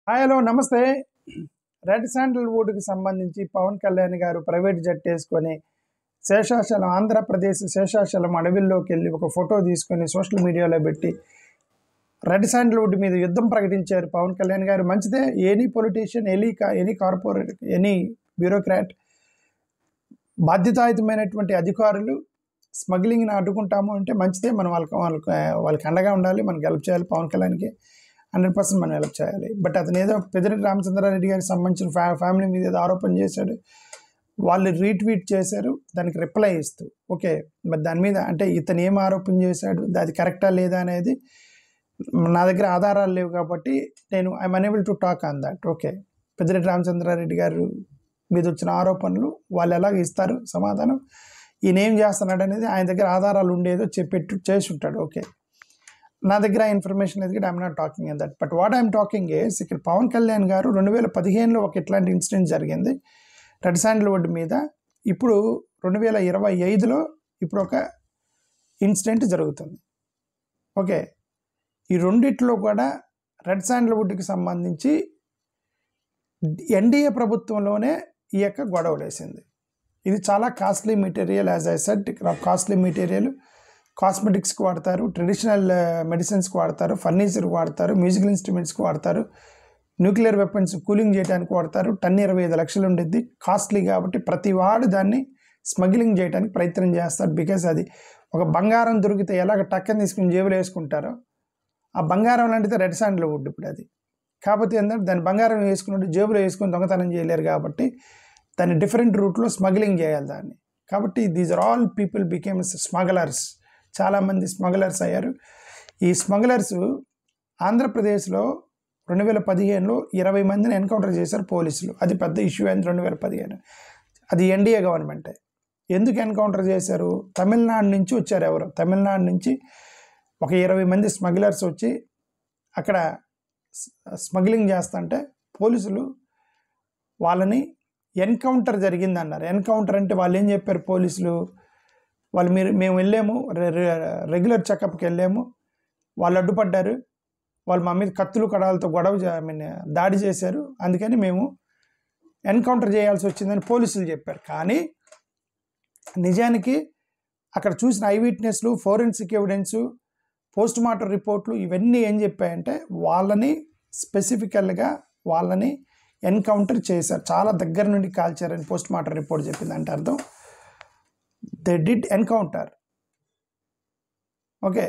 Hi hello నమస్తే. Red శాండల్వుడ్కి సంబంధించి పవన్ కళ్యాణ్ గారు ప్రైవేట్ జెట్ వేసుకొని శేషాచలం ఆంధ్రప్రదేశ్ శేషాచలం అడవిల్లోకి వెళ్ళి ఒక ఫోటో తీసుకొని సోషల్ మీడియాలో పెట్టి రెడ్ శాండల్వుడ్ మీద యుద్ధం ప్రకటించారు పవన్ కళ్యాణ్ గారు. మంచిదే. Any politician, any corporate, any bureaucrat, బాధ్యతాయుతమైనటువంటి అధికారులు స్మగ్లింగ్ని అడ్డుకుంటాము అంటే మంచిదే. మనం వాళ్ళకి అండగా ఉండాలి. మనం హెల్ప్ చేయాలి. పవన్ కళ్యాణ్కి 100% మనం హెల్ప్ చేయాలి. బట్ అతను ఏదో పెద్దిరెడ్డి రామచంద్రారెడ్డి గారికి సంబంధించిన ఫ్యామిలీ మీద ఏదో ఆరోపణ చేశాడు. వాళ్ళు రీట్వీట్ చేశారు దానికి రిప్లై ఇస్తూ. ఓకే, మరి దాని మీద అంటే ఇతను ఏం ఆరోపణ చేశాడు, అది కరెక్టా లేదా అనేది నా దగ్గర ఆధారాలు లేవు కాబట్టి నేను I'm unable to talk on that. Okay, Peddireddy Ramachandra Reddy గారు మీద వచ్చిన ఆరోపణలు వాళ్ళు ఎలాగ ఇస్తారు సమాధానం, ఈయన ఏం చేస్తున్నాడు అనేది ఆయన దగ్గర ఆధారాలు ఉండేదో చేసి ఉంటాడు. ఓకే, నా దగ్గర ఇన్ఫర్మేషన్ ఎదిగి I'm not talking in that. But what I'm talking is, ఇక్కడ పవన్ కళ్యాణ్ గారు 2015లో ఒక ఇట్లాంటి ఇన్సిడెంట్ జరిగింది రెడ్ శాండల్వుడ్ మీద. ఇప్పుడు 2025లో ఇప్పుడు ఒక ఇన్సిడెంట్ జరుగుతుంది. ఓకే, ఈ రెండిట్లో కూడా రెడ్ శాండల్వుడ్కి సంబంధించి ఎన్డీఏ ప్రభుత్వంలోనే ఈ యొక్క గొడవలు వేసింది. ఇది చాలా costly material. As I said, costly material కాస్మెటిక్స్కి వాడతారు, ట్రెడిషనల్ మెడిసిన్స్కి వాడతారు, ఫర్నిచర్కి వాడతారు, మ్యూజికల్ ఇన్స్ట్రుమెంట్స్కి వాడతారు, న్యూక్లియర్ వెపన్స్ కూలింగ్ చేయడానికి వాడతారు. టన్ 25 లక్షలు ఉండేది, కాస్ట్లీ. కాబట్టి ప్రతి వాడు దాన్ని స్మగ్లింగ్ చేయడానికి ప్రయత్నం చేస్తారు. బికాజ్ అది ఒక బంగారం దొరికితే ఎలాగ టక్కని తీసుకుని జేబులు వేసుకుంటారో, ఆ బంగారం లాంటిది రెడ్ శాండల్వుడ్ ఇప్పుడు అది. కాకపోతే ఏంటంటే దాన్ని బంగారం వేసుకున్నట్టు జేబులో వేసుకొని దొంగతనం చేయలేరు కాబట్టి దాన్ని డిఫరెంట్ రూట్లో స్మగ్లింగ్ చేయాలి దాన్ని. కాబట్టి these are all people became smugglers. చాలామంది స్మగ్లర్స్ అయ్యారు. ఈ స్మగ్లర్స్ ఆంధ్రప్రదేశ్లో 2015లో 20 మందిని ఎన్కౌంటర్ చేశారు పోలీసులు. అది పెద్ద ఇష్యూ అయింది 2015. అది ఎన్డీఏ గవర్నమెంటే. ఎందుకు ఎన్కౌంటర్ చేశారు? తమిళనాడు నుంచి వచ్చారు. ఎవరు? తమిళనాడు నుంచి ఒక 20 మంది స్మగ్లర్స్ వచ్చి అక్కడ స్మగ్లింగ్ చేస్తుంటే పోలీసులు వాళ్ళని ఎన్కౌంటర్ జరిగింది అన్నారు. ఎన్కౌంటర్ అంటే వాళ్ళు ఏం చెప్పారు పోలీసులు, వాళ్ళు మేము వెళ్ళాము, రెగ్యులర్ చెకప్కి వెళ్ళాము, వాళ్ళు అడ్డుపడ్డారు, వాళ్ళు మా మీద కత్తులు కడాలతో దాడి చేశారు, అందుకని మేము ఎన్కౌంటర్ చేయాల్సి వచ్చిందని పోలీసులు చెప్పారు. కానీ నిజానికి అక్కడ చూసిన ఐ విట్నెస్లు, ఫోరెన్సిక్ ఎవిడెన్సు, పోస్ట్ మార్టం రిపోర్ట్లు ఇవన్నీ ఏం చెప్పాయంటే వాళ్ళని స్పెసిఫికల్గా వాళ్ళని ఎన్కౌంటర్ చేశారు, చాలా దగ్గర నుండి కాల్చారని పోస్ట్ మార్టం రిపోర్ట్ చెప్పింది. అంటే అర్థం they did encounter. Okay,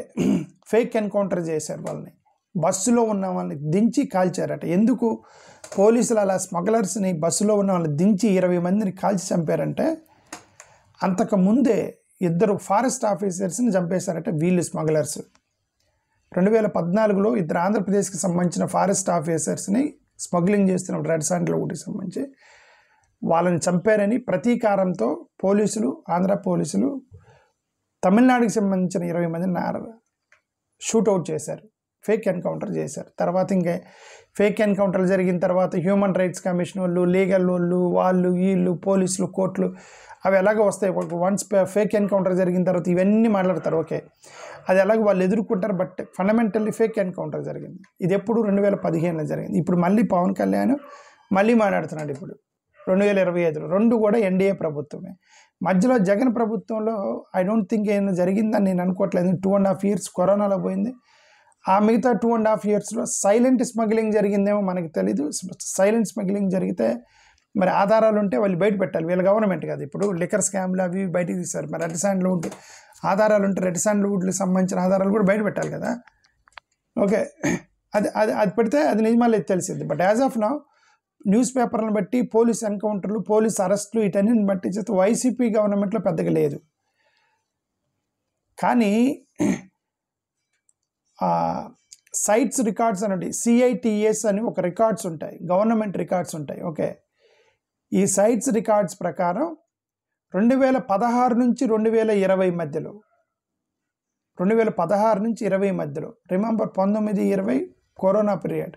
fake encounter చేశారు. వాళ్ళని బస్సులో ఉన్న వాళ్ళని దించి కాల్చారట. ఎందుకు పోలీసులు అలా స్మగ్లర్స్ని బస్సులో ఉన్న వాళ్ళని దించి 20 మందిని కాల్చి చంపారంటే, అంతకుముందే 2 ఫారెస్ట్ ఆఫీసర్స్ని చంపేశారట వీళ్ళు స్మగ్లర్స్. 2014లో 2 ఆంధ్రప్రదేశ్కి సంబంధించిన ఫారెస్ట్ ఆఫీసర్స్ని స్మగ్లింగ్ చేస్తున్నప్పుడు రెడ్ శాండల్వుడ్కి సంబంధించి వాళ్ళని చంపారని ప్రతీకారంతో పోలీసులు, ఆంధ్ర పోలీసులు తమిళనాడుకి సంబంధించిన 20 మందిని షూట్అవుట్ చేశారు, ఫేక్ ఎన్కౌంటర్ చేశారు. తర్వాత ఇంకా ఫేక్ ఎన్కౌంటర్లు జరిగిన తర్వాత హ్యూమన్ రైట్స్ కమిషన్ వాళ్ళు, లీగల్ వాళ్ళు వీళ్ళు, పోలీసులు, కోర్టులు అవి ఎలాగో వస్తాయి. వన్స్ ఫేక్ ఎన్కౌంటర్ జరిగిన తర్వాత ఇవన్నీ మాట్లాడతారు. ఓకే, అది ఎలాగో వాళ్ళు ఎదుర్కొంటారు. బట్ ఫండమెంటల్లీ ఫేక్ ఎన్కౌంటర్ జరిగింది. ఇది ఎప్పుడు 2015లో జరిగింది. ఇప్పుడు మళ్ళీ పవన్ కళ్యాణ్ మళ్ళీ మాట్లాడుతున్నాడు ఇప్పుడు 2025లో. రెండు కూడా ఎన్డీఏ ప్రభుత్వమే. మధ్యలో జగన్ ప్రభుత్వంలో ఐ డోంట్ థింక్ ఏమైనా జరిగిందని నేను అనుకోవట్లేదు. 2.5 years కరోనాలో పోయింది. ఆ మిగతా 2.5 yearsలో సైలెంట్ స్మగ్లింగ్ జరిగిందేమో మనకు తెలీదు. సైలెంట్ స్మగ్లింగ్ జరిగితే మరి ఆధారాలు ఉంటే వాళ్ళు బయట పెట్టాలి. వీళ్ళ గవర్నమెంట్ కదా ఇప్పుడు లిక్కర్ స్కామ్లు అవి బయటకు తీశారు. మరి రెడ్ శాండల్వుడ్ ఆధారాలు ఉంటే రెడ్ శాండల్వుడ్కి సంబంధించిన ఆధారాలు కూడా బయట పెట్టాలి కదా. ఓకే, అది పెడితే అది నిజమాలేదు తెలిసింది. But as of now news పేపర్లను బట్టి పోలీస్ ఎన్కౌంటర్లు, పోలీస్ అరెస్టులు వీటన్నిటిని బట్టి చేస్తే వైసీపీ గవర్నమెంట్లో పెద్దగా లేదు. కానీ సైట్స్ రికార్డ్స్ అనండి, CITS అని ఒక రికార్డ్స్ ఉంటాయి, గవర్నమెంట్ రికార్డ్స్ ఉంటాయి. ఓకే, ఈ సైట్స్ రికార్డ్స్ ప్రకారం 2016 నుంచి 2020 మధ్యలో, 2016 నుంచి 20 మధ్యలో, రిమెంబర్ 19-20 కరోనా పీరియడ్,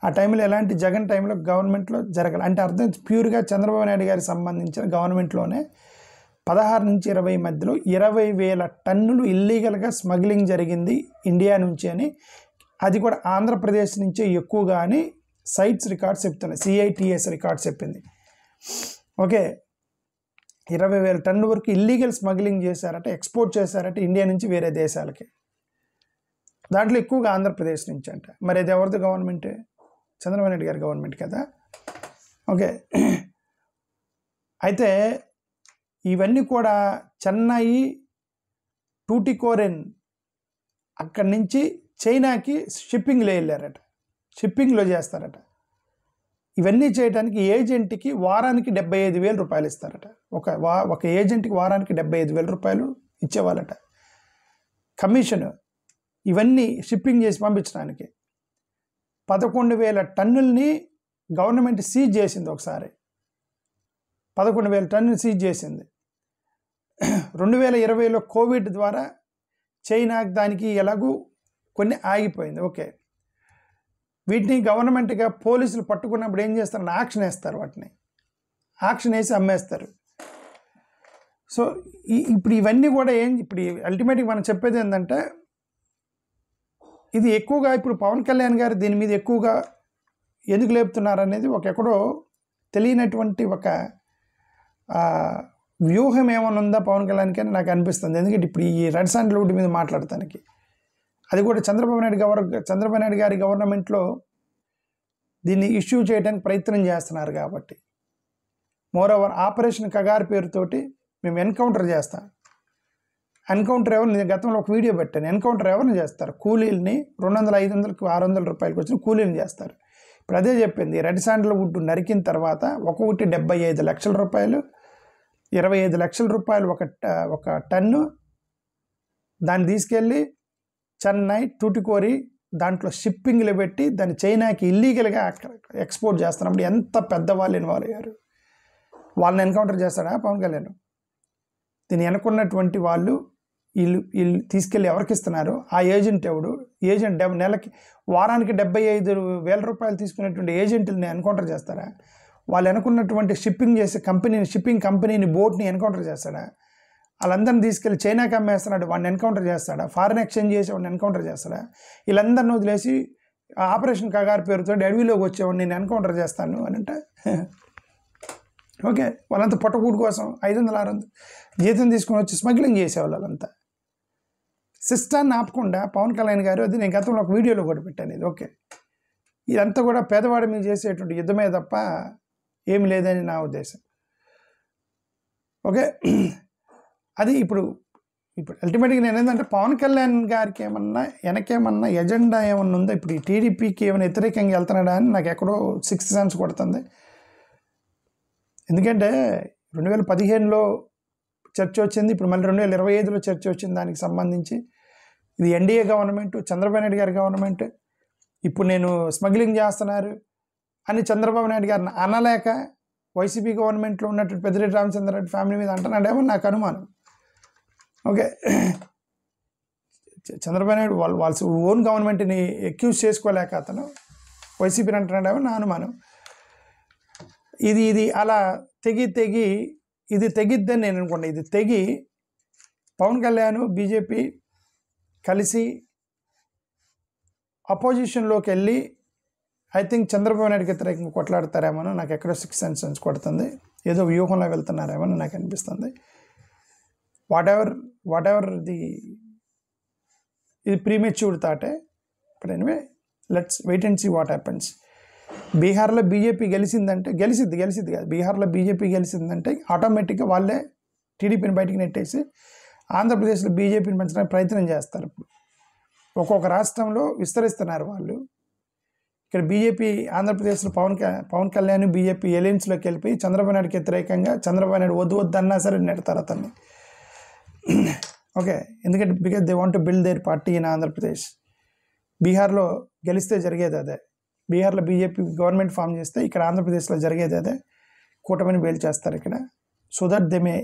ఆ టైంలో ఎలాంటి జగన్ టైంలో గవర్నమెంట్లో జరగాలి. అంటే అర్థం ప్యూర్గా చంద్రబాబు నాయుడు గారికి సంబంధించిన గవర్నమెంట్లోనే 16 నుంచి 20 మధ్యలో 20,000 టన్నులు ఇల్లీగల్గా స్మగ్లింగ్ జరిగింది ఇండియా నుంచి అని, అది కూడా ఆంధ్రప్రదేశ్ నుంచే ఎక్కువగా అని సైట్స్ రికార్డ్స్ చెప్తున్నాయి, CITS రికార్డ్స్ చెప్పింది. ఓకే, 20,000 టన్నుల వరకు ఇల్లీగల్ స్మగ్లింగ్ చేశారట, ఎక్స్పోర్ట్ చేశారట ఇండియా నుంచి వేరే దేశాలకి. దాంట్లో ఎక్కువగా ఆంధ్రప్రదేశ్ నుంచి అంట. మరి అది ఎవరిది గవర్నమెంట్? చంద్రబాబు నాయుడు గారి గవర్నమెంట్ కదా. ఓకే, అయితే ఇవన్నీ కూడా చెన్నై, టూటికోరిన్ అక్కడి నుంచి చైనాకి షిప్పింగ్లో వెళ్ళారట, షిప్పింగ్లో చేస్తారట. ఇవన్నీ చేయడానికి ఏజెంట్కి వారానికి 75,000 రూపాయలు ఇస్తారట. ఒక ఏజెంట్కి వారానికి 75,000 రూపాయలు ఇచ్చేవాళ్ళట కమిషన్, ఇవన్నీ షిప్పింగ్ చేసి పంపించడానికి. 11,000 టన్నుల్ని గవర్నమెంట్ సీజ్ చేసింది ఒకసారి, 11,000 టన్నులు సీజ్ చేసింది. 2020లో కోవిడ్ ద్వారా చైనా దానికి ఎలాగూ కొన్ని ఆగిపోయింది. ఓకే, వీటిని గవర్నమెంట్గా పోలీసులు పట్టుకున్నప్పుడు ఏం చేస్తారని యాక్షన్ వేస్తారు, వాటిని యాక్షన్ వేసి అమ్మేస్తారు. సో ఇప్పుడు ఇవన్నీ కూడా ఇప్పుడు అల్టిమేట్గా మనం చెప్పేది ఏంటంటే, ఇది ఎక్కువగా ఇప్పుడు పవన్ కళ్యాణ్ గారు దీని మీద ఎక్కువగా ఎందుకు లేపుతున్నారు అనేది ఎక్కడో తెలియనటువంటి ఒక వ్యూహం ఏమైనా ఉందా పవన్ కళ్యాణ్కి అని నాకు అనిపిస్తుంది. ఎందుకంటే ఇప్పుడు ఈ రెడ్ శాండ్ లూట్ మీద మాట్లాడటానికి, అది కూడా చంద్రబాబు నాయుడు గారి గవర్నమెంట్లో దీన్ని ఇష్యూ చేయడానికి ప్రయత్నం చేస్తున్నారు కాబట్టి. మోరోవర్ ఆపరేషన్ కగార్ పేరుతోటి మేము ఎన్కౌంటర్ చేస్తాం. ఎన్కౌంటర్ ఎవరు, నేను గతంలో ఒక వీడియో పెట్టాను. ఎన్కౌంటర్ ఎవరిని చేస్తారు? కూలీల్ని 200, 500, 600 రూపాయలకి వచ్చిన కూలీని చేస్తారు. ఇప్పుడు అదే చెప్పింది, రెడ్ శాండల్ వుడ్ నరికిన తర్వాత ఒక్కొక్కటి 75 లక్షల రూపాయలు, 25 లక్షల రూపాయలు ఒక టన్ను. దాన్ని తీసుకెళ్ళి చెన్నై, టూటికోరి దాంట్లో షిప్పింగ్లు పెట్టి దాన్ని చైనాకి ఇల్లీగల్గా ఎక్స్పోర్ట్ చేస్తున్నప్పుడు ఎంత పెద్దవాళ్ళు ఇన్వాల్వ్ అయ్యారు. వాళ్ళని ఎన్కౌంటర్ చేస్తాడా పవన్ కళ్యాణ్? దీన్ని వెనుకున్నటువంటి వాళ్ళు వీళ్ళు తీసుకెళ్ళి ఎవరికి ఇస్తున్నారు? ఆ ఏజెంట్ ఎవడు? ఏజెంట్ నెలకి వారానికి 75,000 రూపాయలు తీసుకునేటువంటి ఏజెంట్ని ఎన్కౌంటర్ చేస్తారా? వాళ్ళు అనుకున్నటువంటి షిప్పింగ్ కంపెనీని బోట్ని ఎన్కౌంటర్ చేస్తాడా? వాళ్ళందరినీ తీసుకెళ్ళి చైనాకి అమ్మేస్తున్నాడు, వాడిని ఎన్కౌంటర్ చేస్తాడా? ఫారిన్ ఎక్స్చేంజ్ చేసి వాడిని ఎన్కౌంటర్ చేస్తాడా? వీళ్ళందరినీ వదిలేసి ఆపరేషన్ కగార్ పేరుతో అడవిలోకి వచ్చేవాడిని నేను ఎన్కౌంటర్ చేస్తాను అని అంటే, ఓకే, వాళ్ళంతా పొట్టకూడు కోసం 500, 600 జీతం తీసుకొని వచ్చి స్మగ్లింగ్ చేసేవాళ్ళు. వాళ్ళంతా సిస్టాన్ని ఆపకుండా పవన్ కళ్యాణ్ గారు, అది నేను గతంలో ఒక వీడియోలో కూడా పెట్టాను ఇది. ఓకే, ఇదంతా కూడా పేదవాడి మీద చేసేటువంటి యుద్ధమే తప్ప ఏమి లేదని నా ఉద్దేశం. ఓకే, అది ఇప్పుడు అల్టిమేట్గా నేను ఏంటంటే పవన్ కళ్యాణ్ గారికి వెనకేమన్నా ఎజెండా ఏమన్నా ఉందో, ఇప్పుడు ఈ టీడీపీకి ఏమైనా వ్యతిరేకంగా వెళ్తున్నాడా అని నాకు ఎక్కడో 6th సెన్స్ కొడుతుంది. ఎందుకంటే 2015లో చర్చ వచ్చింది, ఇప్పుడు మళ్ళీ 2025లో చర్చ వచ్చింది దానికి సంబంధించి. ఇది ఎన్డీఏ గవర్నమెంట్, చంద్రబాబు నాయుడు గారి గవర్నమెంట్. ఇప్పుడు నేను స్మగ్లింగ్ చేస్తున్నారు అని చంద్రబాబు నాయుడు గారిని అనలేక వైసీపీ గవర్నమెంట్లో ఉన్నట్టు పెద్దిరెడ్డి రామచంద్రరెడ్డి ఫ్యామిలీ మీద అంటున్నాడేమో నాకు అనుమానం. ఓకే, చంద్రబాబు నాయుడు వాళ్ళ ఓన్ గవర్నమెంట్ని అక్యూజ్ చేసుకోలేక అతను వైసీపీని అంటున్నాడేమో నా అనుమానం. ఇది అలా తెగి ఇది తెగిద్దని నేను అనుకోండి. ఇది తెగి పవన్ కళ్యాణ్, బీజేపీ కలిసి అపోజిషన్లోకి వెళ్ళి ఐ థింక్ చంద్రబాబు నాయుడుకి వ్యతిరేకంగా కొట్లాడతారేమో నాకు ఎక్కడో 6th సెన్స్ కొడుతుంది. ఏదో వ్యూహంలో వెళ్తున్నారేమో నాకు అనిపిస్తుంది. వాట్ ఎవర్ ఇది ప్రీమెచ్యూర్డ్ థాటే. But anyway, let's wait and see what happens. బీహార్లో బీజేపీ గెలిచిందంటే గెలిచిద్ది కాదు, బీహార్లో బీజేపీ గెలిచిందంటే ఆటోమేటిక్గా వాళ్ళే టీడీపీని బయటికి నెట్టేసి ఆంధ్రప్రదేశ్లో బీజేపీని పెంచడానికి ప్రయత్నం చేస్తారు. ఇప్పుడు ఒక్కొక్క రాష్ట్రంలో విస్తరిస్తున్నారు వాళ్ళు. ఇక్కడ బీజేపీ ఆంధ్రప్రదేశ్లో పవన్ కళ్యాణ్ బీజేపీ ఎలయన్స్లోకి వెళ్ళిపోయి చంద్రబాబు నాయుడుకి వ్యతిరేకంగా చంద్రబాబు నాయుడు వద్దు అన్నా సరే నెడతారు అతన్ని. ఓకే, ఎందుకంటే because they want to build their party in Andhra Pradesh. బీహార్లో గెలిస్తే జరిగేది అదే. బీహార్లో బీజేపీ గవర్నమెంట్ ఫామ్ చేస్తే ఇక్కడ ఆంధ్రప్రదేశ్లో జరిగేది అదే. కూటమిని బెయిల్ చేస్తారు ఇక్కడ, so that they may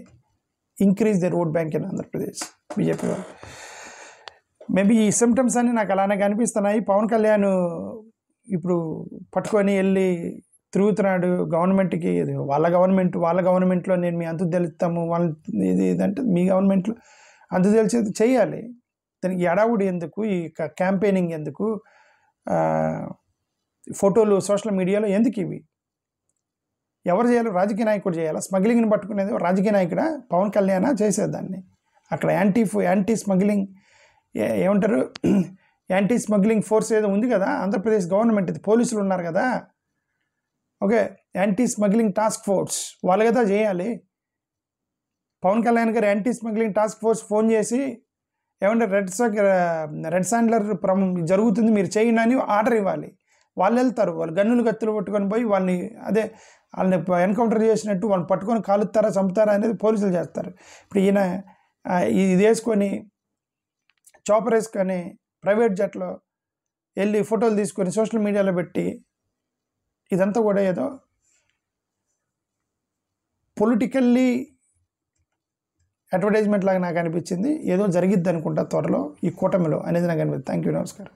increase the vote bank in Andhra Pradesh BJP వాళ్ళు. మేబీ ఈ సిమ్టమ్స్ అన్నీ నాకు అలానే కనిపిస్తున్నాయి. పవన్ కళ్యాణ్ ఇప్పుడు పట్టుకొని వెళ్ళి తిరుగుతున్నాడు గవర్నమెంట్కి. వాళ్ళ గవర్నమెంట్లో నేను మీ అంతు తెలుస్తాము, వాళ్ళ ఇదంటే మీ గవర్నమెంట్లో అంతు తెలిసేది చేయాలి. దానికి ఎడావుడి ఎందుకు, ఈ క్యాంపెయినింగ్ ఎందుకు? ఫోటోలు సోషల్ మీడియాలో ఎందుకు ఇవి? ఎవరు చేయాలి? రాజకీయ నాయకుడు చేయాలా? స్మగ్లింగ్ని పట్టుకునేది రాజకీయ నాయకుడా? పవన్ కళ్యాణ్ చేసేదాన్ని. అక్కడ యాంటీ స్మగ్లింగ్ ఏమంటారు, యాంటీ స్మగ్లింగ్ ఫోర్స్ ఏదో ఉంది కదా, ఆంధ్రప్రదేశ్ గవర్నమెంట్, ఇది పోలీసులు ఉన్నారు కదా, okay, anti smuggling task force వాళ్ళు కదా చేయాలి. పవన్ కళ్యాణ్ గారు anti smuggling task force phone చేసి ఏమంటే రెడ్ శాండ్లర్ జరుగుతుంది మీరు చేయండి అని ఆర్డర్ ఇవ్వాలి. వాళ్ళు వెళ్తారు, వాళ్ళు గన్నులు కత్తులు పట్టుకొని పోయి వాళ్ళని వాళ్ళని ఎన్కౌంటర్ చేసినట్టు వాళ్ళని పట్టుకొని కాలుస్తారా చంపుతారా అనేది పోలీసులు చేస్తారు. ఇప్పుడు ఈయన ఇది వేసుకొని చాపర్ వేసుకొని ప్రైవేట్ జట్లో వెళ్ళి ఫోటోలు తీసుకొని సోషల్ మీడియాలో పెట్టి ఇదంతా కూడా ఏదో పొలిటికల్లీ అడ్వర్టైజ్మెంట్ లాగా నాకు అనిపించింది. ఏదో జరిగిద్ది అనుకుంటా త్వరలో ఈ కూటమిలో అనేది నాకు అనిపిస్తుంది. థ్యాంక్ యూ, నమస్కారం.